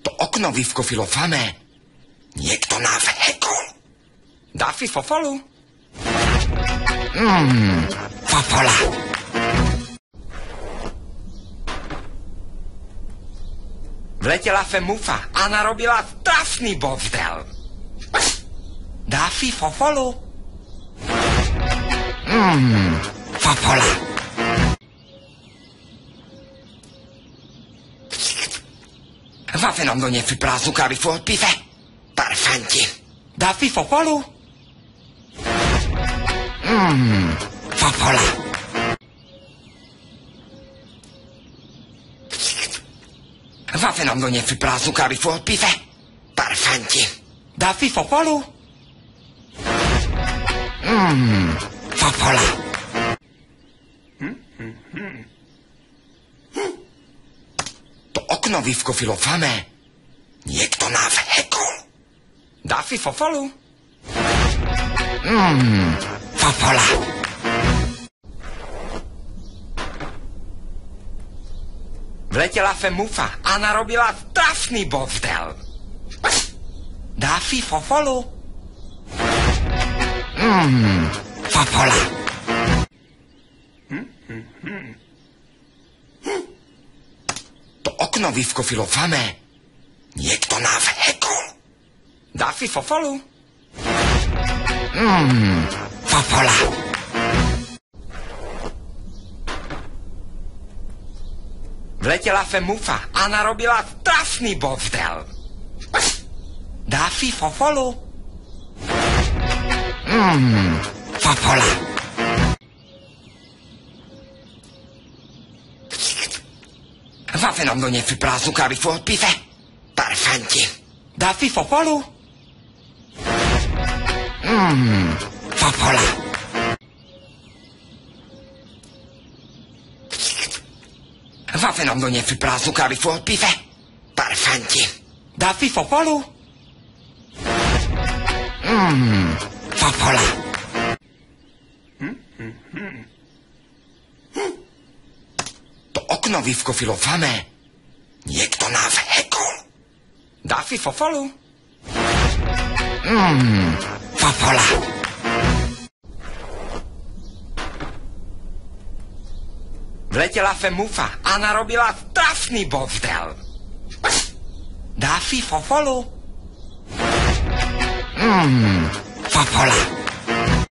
To okno vyvkofilo famé. Niekto nás hekol. Daffy Fofolu? Fofola. Vletela fe mufa a narobila trafný bordel. Daffy Fofolu? Fofola. Varför nam då för prazo kan vi få ett piffe? Parfanti. Daffy Fofolu? Fofola. Varför nam då för prazo kan vi få ett piffe? Parfanti. Daffy Fofolu? Fofola. To okno vyvkofilo famé. Niekto nás hekol. Daffy Fofolu? Fofola. Vletela fe mufa a narobila trafný bordel. Daffy Fofolu? Fofola. To okno vyvkofilo famé. Niekto nás hekol. Daffy Fofolu? Fofola. Vletela fe mufa a narobila trafný bordel. Daffy Fofolu? Fofola. Varför nam då för prazo kan vi få ett piffe? Parfanti. Daffy Fofolu? Fofola. Varför nam då för prazo kan vi få ett piffe? Parfanti. Daffy Fofolu? Fofola. To okno vyvkofilo famé. Niekto nás hekol. Daffy Fofolu? Fofola. Vletela fe mufa a narobila trafný bordel. Daffy Fofolu? Fofola.